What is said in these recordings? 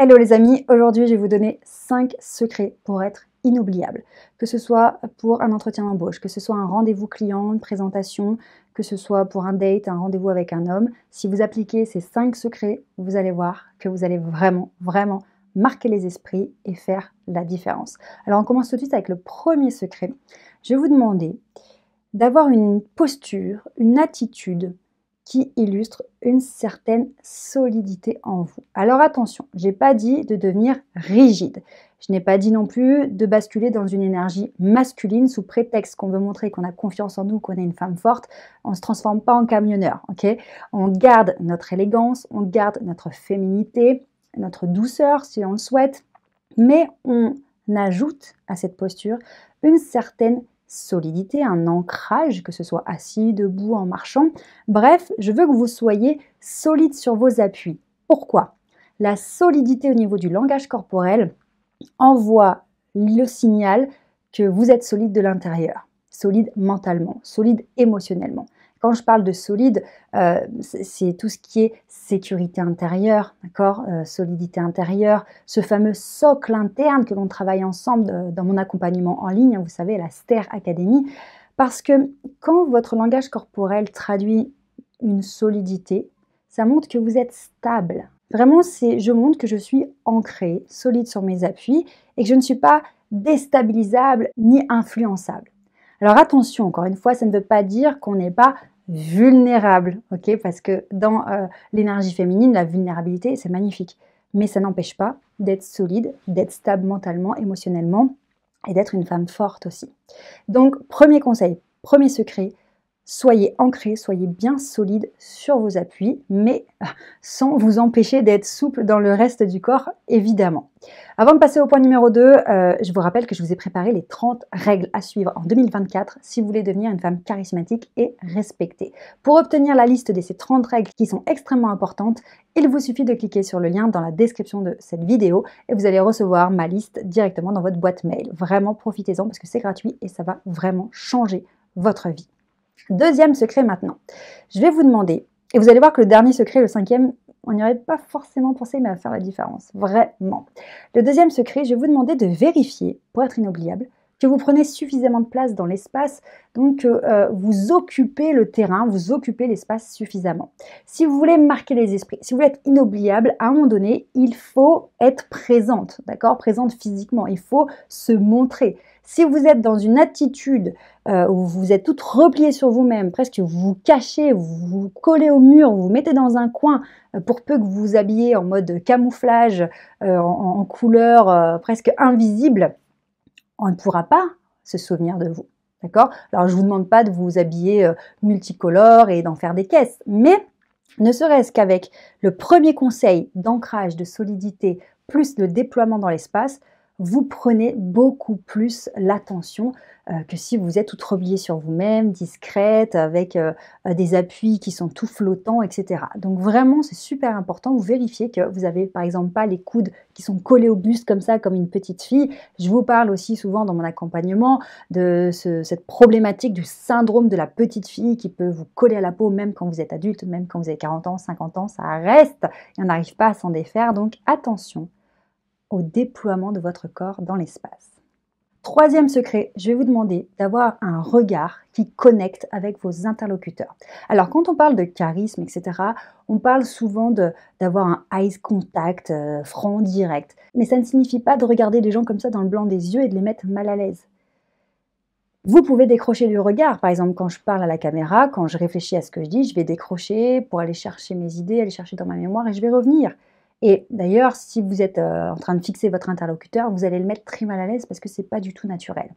Hello les amis, aujourd'hui je vais vous donner 5 secrets pour être inoubliable. Que ce soit pour un entretien d'embauche, que ce soit un rendez-vous client, une présentation, que ce soit pour un date, un rendez-vous avec un homme. Si vous appliquez ces 5 secrets, vous allez voir que vous allez vraiment marquer les esprits et faire la différence. Alors on commence tout de suite avec le premier secret. Je vais vous demander d'avoir une posture, une attitude qui illustre une certaine solidité en vous. Alors attention, je n'ai pas dit de devenir rigide. Je n'ai pas dit non plus de basculer dans une énergie masculine sous prétexte qu'on veut montrer qu'on a confiance en nous, qu'on est une femme forte. On ne se transforme pas en camionneur, ok? On garde notre élégance, on garde notre féminité, notre douceur si on le souhaite, mais on ajoute à cette posture une certaine solidité, un ancrage, que ce soit assis, debout, en marchant. Bref, je veux que vous soyez solide sur vos appuis. Pourquoi? La solidité au niveau du langage corporel envoie le signal que vous êtes solide de l'intérieur, solide mentalement, solide émotionnellement. Quand je parle de solide, c'est tout ce qui est sécurité intérieure, d'accord, solidité intérieure, ce fameux socle interne que l'on travaille ensemble dans mon accompagnement en ligne, vous savez, la Ster Academy, parce que quand votre langage corporel traduit une solidité, ça montre que vous êtes stable. Vraiment, je montre que je suis ancrée, solide sur mes appuis et que je ne suis pas déstabilisable ni influençable. Alors attention, encore une fois, ça ne veut pas dire qu'on n'est pas vulnérable, ok? Parce que dans l'énergie féminine, la vulnérabilité, c'est magnifique. Mais ça n'empêche pas d'être solide, d'être stable mentalement, émotionnellement et d'être une femme forte aussi. Donc, premier conseil, premier secret, soyez ancrés, soyez bien solide sur vos appuis, mais sans vous empêcher d'être souple dans le reste du corps, évidemment. Avant de passer au point numéro 2, je vous rappelle que je vous ai préparé les 30 règles à suivre en 2024 si vous voulez devenir une femme charismatique et respectée. Pour obtenir la liste de ces 30 règles qui sont extrêmement importantes, il vous suffit de cliquer sur le lien dans la description de cette vidéo et vous allez recevoir ma liste directement dans votre boîte mail. Vraiment, profitez-en parce que c'est gratuit et ça va vraiment changer votre vie. Deuxième secret maintenant. Je vais vous demander, et vous allez voir que le dernier secret, le cinquième, on n'y aurait pas forcément pensé, mais à faire la différence. Vraiment. Le deuxième secret, je vais vous demander de vérifier, pour être inoubliable, que vous prenez suffisamment de place dans l'espace, donc vous occupez le terrain, vous occupez l'espace suffisamment. Si vous voulez marquer les esprits, si vous voulez être inoubliable, à un moment donné, il faut être présente, d'accord? Présente physiquement, il faut se montrer. Si vous êtes dans une attitude où vous êtes toute repliée sur vous-même, presque vous vous cachez, vous vous collez au mur, vous vous mettez dans un coin, pour peu que vous vous habillez en mode camouflage, en couleur presque invisible, on ne pourra pas se souvenir de vous, d'accord? Alors, je ne vous demande pas de vous habiller multicolore et d'en faire des caisses, mais ne serait-ce qu'avec le premier conseil d'ancrage, de solidité, plus le déploiement dans l'espace, vous prenez beaucoup plus l'attention que si vous êtes toute repliée sur vous-même, discrète, avec des appuis qui sont tout flottants, etc. Donc vraiment, c'est super important. Vous vérifiez que vous n'avez par exemple pas les coudes qui sont collés au buste comme ça, comme une petite fille. Je vous parle aussi souvent dans mon accompagnement de cette problématique du syndrome de la petite fille qui peut vous coller à la peau même quand vous êtes adulte, même quand vous avez 40 ans, 50 ans, ça reste et on n'arrive pas à s'en défaire. Donc attention au déploiement de votre corps dans l'espace. Troisième secret, je vais vous demander d'avoir un regard qui connecte avec vos interlocuteurs. Alors, quand on parle de charisme, etc., on parle souvent d'avoir un eye contact franc, direct. Mais ça ne signifie pas de regarder les gens comme ça dans le blanc des yeux et de les mettre mal à l'aise. Vous pouvez décrocher du regard. Par exemple, quand je parle à la caméra, quand je réfléchis à ce que je dis, je vais décrocher pour aller chercher mes idées, aller chercher dans ma mémoire et je vais revenir. Et d'ailleurs, si vous êtes en train de fixer votre interlocuteur, vous allez le mettre très mal à l'aise parce que ce n'est pas du tout naturel.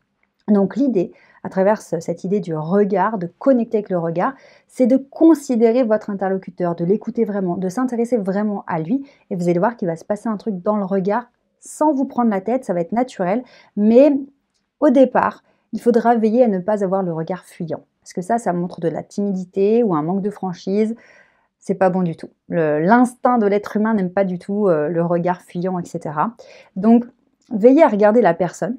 Donc l'idée, à travers cette idée du regard, de connecter avec le regard, c'est de considérer votre interlocuteur, de l'écouter vraiment, de s'intéresser vraiment à lui. Et vous allez voir qu'il va se passer un truc dans le regard sans vous prendre la tête, ça va être naturel. Mais au départ, il faudra veiller à ne pas avoir le regard fuyant. Parce que ça montre de la timidité ou un manque de franchise. C'est pas bon du tout. L'instinct de l'être humain n'aime pas du tout le regard fuyant, etc. Donc, veillez à regarder la personne.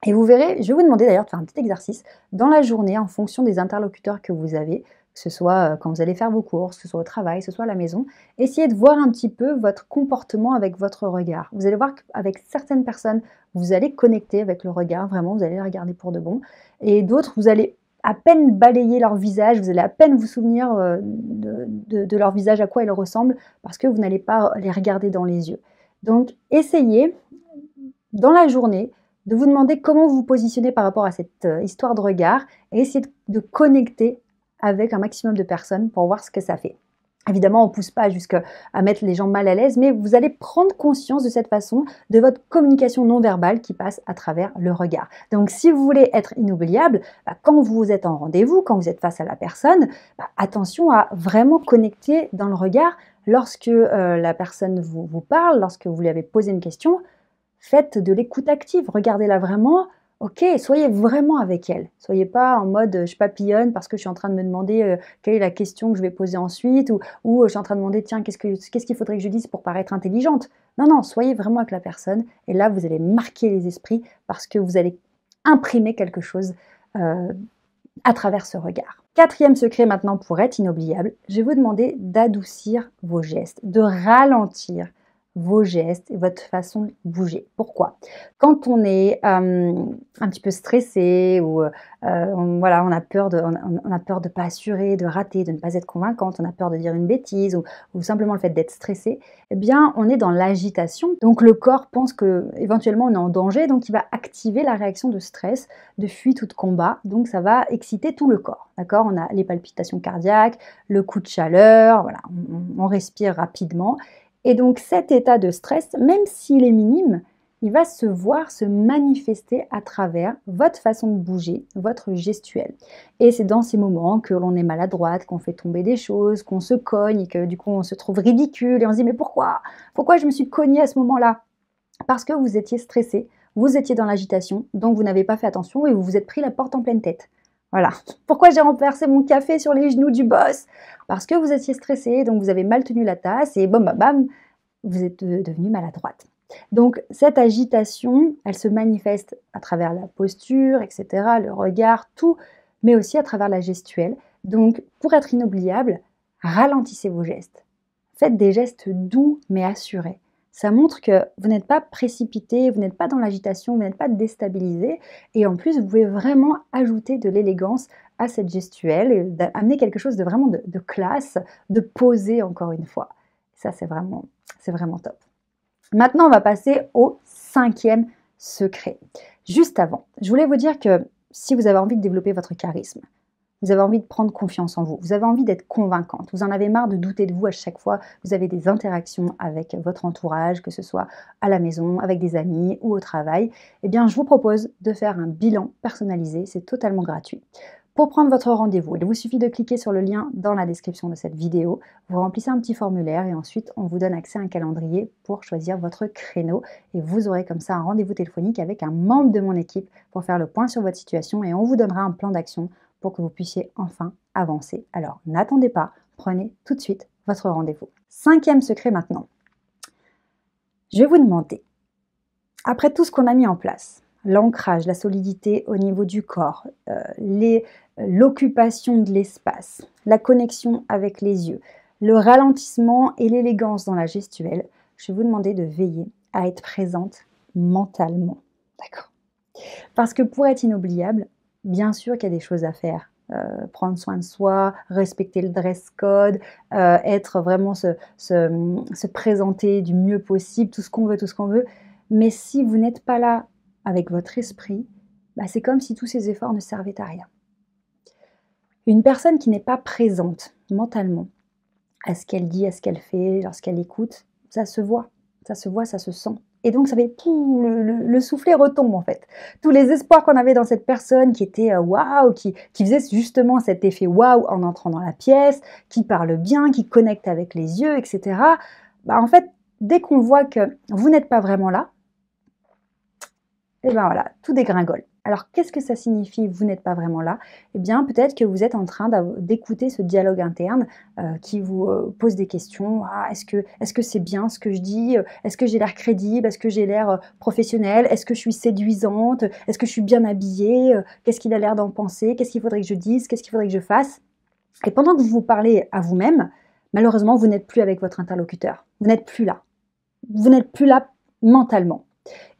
Et vous verrez, je vais vous demander d'ailleurs de faire un petit exercice dans la journée en fonction des interlocuteurs que vous avez, que ce soit quand vous allez faire vos courses, que ce soit au travail, que ce soit à la maison. Essayez de voir un petit peu votre comportement avec votre regard. Vous allez voir qu'avec certaines personnes, vous allez connecter avec le regard, vraiment, vous allez les regarder pour de bon. Et d'autres, vous allez à peine balayer leur visage, vous allez à peine vous souvenir de leur visage, à quoi ils ressemblent, parce que vous n'allez pas les regarder dans les yeux. Donc, essayez, dans la journée, de vous demander comment vous vous positionnez par rapport à cette histoire de regard et essayez de connecter avec un maximum de personnes pour voir ce que ça fait. Évidemment, on ne pousse pas jusqu'à mettre les gens mal à l'aise, mais vous allez prendre conscience de cette façon de votre communication non verbale qui passe à travers le regard. Donc, si vous voulez être inoubliable, quand vous êtes en rendez-vous, quand vous êtes face à la personne, attention à vraiment connecter dans le regard lorsque la personne vous parle, lorsque vous lui avez posé une question. Faites de l'écoute active, regardez-la vraiment. Ok, soyez vraiment avec elle. Soyez pas en mode je papillonne parce que je suis en train de me demander quelle est la question que je vais poser ensuite ou je suis en train de demander tiens, qu'est-ce qu'il faudrait que je dise pour paraître intelligente. Non, non, soyez vraiment avec la personne et là, vous allez marquer les esprits parce que vous allez imprimer quelque chose à travers ce regard. Quatrième secret maintenant pour être inoubliable, je vais vous demander d'adoucir vos gestes, de ralentir vos gestes et votre façon de bouger. Pourquoi? Quand on est un petit peu stressé ou voilà, on a peur de pas assurer, de rater, de ne pas être convaincante, on a peur de dire une bêtise ou simplement le fait d'être stressé, eh bien, on est dans l'agitation. Donc, le corps pense que éventuellement on est en danger, donc il va activer la réaction de stress, de fuite ou de combat. Donc, ça va exciter tout le corps. D'accord? On a les palpitations cardiaques, le coup de chaleur, voilà, on respire rapidement. Et donc cet état de stress, même s'il est minime, il va se manifester à travers votre façon de bouger, votre gestuelle. Et c'est dans ces moments que l'on est maladroite, qu'on fait tomber des choses, qu'on se cogne et que du coup on se trouve ridicule et on se dit mais pourquoi? Pourquoi je me suis cognée à ce moment-là? Parce que vous étiez stressé, vous étiez dans l'agitation, donc vous n'avez pas fait attention et vous vous êtes pris la porte en pleine tête. Voilà. Pourquoi j'ai renversé mon café sur les genoux du boss? Parce que vous étiez stressé, donc vous avez mal tenu la tasse et bam, bam, bam, vous êtes devenue maladroite. Donc cette agitation, elle se manifeste à travers la posture, etc., le regard, tout, mais aussi à travers la gestuelle. Donc pour être inoubliable, ralentissez vos gestes. Faites des gestes doux mais assurés. Ça montre que vous n'êtes pas précipité, vous n'êtes pas dans l'agitation, vous n'êtes pas déstabilisé. Et en plus, vous pouvez vraiment ajouter de l'élégance à cette gestuelle, et amener quelque chose de vraiment de classe, de posé encore une fois. Ça, c'est vraiment top. Maintenant, on va passer au 5e secret. Juste avant, je voulais vous dire que si vous avez envie de développer votre charisme, vous avez envie de prendre confiance en vous, vous avez envie d'être convaincante, vous en avez marre de douter de vous à chaque fois, vous avez des interactions avec votre entourage, que ce soit à la maison, avec des amis ou au travail, eh bien je vous propose de faire un bilan personnalisé, c'est totalement gratuit. Pour prendre votre rendez-vous, il vous suffit de cliquer sur le lien dans la description de cette vidéo, vous remplissez un petit formulaire et ensuite on vous donne accès à un calendrier pour choisir votre créneau et vous aurez comme ça un rendez-vous téléphonique avec un membre de mon équipe pour faire le point sur votre situation et on vous donnera un plan d'action pour que vous puissiez enfin avancer. Alors n'attendez pas, prenez tout de suite votre rendez-vous. 5e secret maintenant. Je vais vous demander, après tout ce qu'on a mis en place, l'ancrage, la solidité au niveau du corps, l'occupation de l'espace, la connexion avec les yeux, le ralentissement et l'élégance dans la gestuelle, je vais vous demander de veiller à être présente mentalement. D'accord? Parce que pour être inoubliable, bien sûr qu'il y a des choses à faire. Prendre soin de soi, respecter le dress code, être vraiment se présenter du mieux possible, tout ce qu'on veut. Mais si vous n'êtes pas là avec votre esprit, c'est comme si tous ces efforts ne servaient à rien. Une personne qui n'est pas présente mentalement à ce qu'elle dit, à ce qu'elle fait, lorsqu'elle écoute, ça se voit, ça se sent. Et donc, ça fait le soufflet retombe en fait. Tous les espoirs qu'on avait dans cette personne qui était waouh, qui faisait justement cet effet waouh en entrant dans la pièce, qui parle bien, qui connecte avec les yeux, etc. En fait, dès qu'on voit que vous n'êtes pas vraiment là, et bien voilà, tout dégringole. Alors, qu'est-ce que ça signifie, vous n'êtes pas vraiment là? Eh bien, peut-être que vous êtes en train d'écouter ce dialogue interne qui vous pose des questions. Ah, est-ce que c'est bien ce que je dis? Est-ce que j'ai l'air crédible? Est-ce que j'ai l'air professionnelle? Est-ce que je suis séduisante? Est-ce que je suis bien habillée? Qu'est-ce qu'il a l'air d'en penser? Qu'est-ce qu'il faudrait que je dise? Qu'est-ce qu'il faudrait que je fasse? Et pendant que vous vous parlez à vous-même, malheureusement, vous n'êtes plus avec votre interlocuteur. Vous n'êtes plus là. Vous n'êtes plus là mentalement.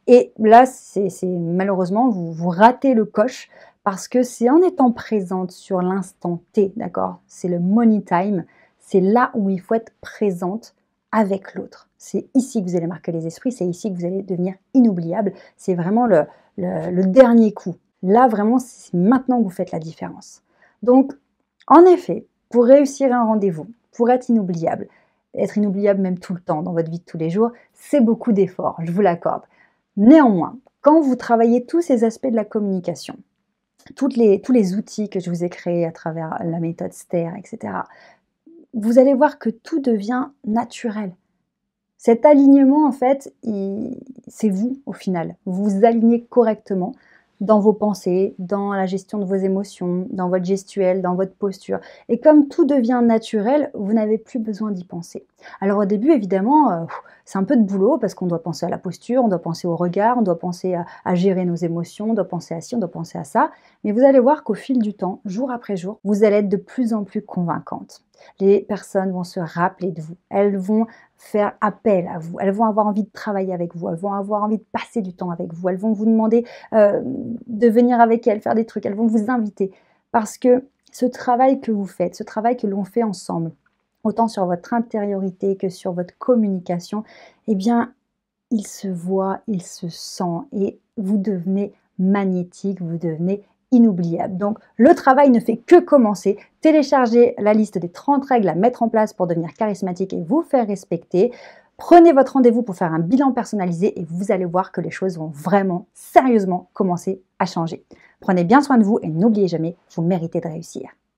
Et là, c'est malheureusement, vous ratez le coche parce que c'est en étant présente sur l'instant T, d'accord? C'est le money time, c'est là où il faut être présente avec l'autre. C'est ici que vous allez marquer les esprits, c'est ici que vous allez devenir inoubliable. C'est vraiment le dernier coup. Là, vraiment, c'est maintenant que vous faites la différence. Donc, en effet, pour réussir un rendez-vous, pour être inoubliable même tout le temps dans votre vie de tous les jours, c'est beaucoup d'efforts, je vous l'accorde. Néanmoins, quand vous travaillez tous ces aspects de la communication, tous les outils que je vous ai créés à travers la méthode STAIR, etc., vous allez voir que tout devient naturel. Cet alignement, en fait, c'est vous au final. Vous vous alignez correctement dans vos pensées, dans la gestion de vos émotions, dans votre gestuelle, dans votre posture. Et comme tout devient naturel, vous n'avez plus besoin d'y penser. Alors au début, évidemment, c'est un peu de boulot parce qu'on doit penser à la posture, on doit penser au regard, on doit penser à gérer nos émotions, on doit penser à ci, on doit penser à ça. Mais vous allez voir qu'au fil du temps, jour après jour, vous allez être de plus en plus convaincante. Les personnes vont se rappeler de vous. Elles vont faire appel à vous. Elles vont avoir envie de travailler avec vous. Elles vont avoir envie de passer du temps avec vous. Elles vont vous demander de venir avec elles, faire des trucs. Elles vont vous inviter. Parce que ce travail que vous faites, ce travail que l'on fait ensemble, autant sur votre intériorité que sur votre communication, eh bien, il se voit, il se sent et vous devenez magnétique, vous devenez inoubliable. Donc, le travail ne fait que commencer. Téléchargez la liste des 30 règles à mettre en place pour devenir charismatique et vous faire respecter. Prenez votre rendez-vous pour faire un bilan personnalisé et vous allez voir que les choses vont vraiment, sérieusement commencer à changer. Prenez bien soin de vous et n'oubliez jamais, vous méritez de réussir.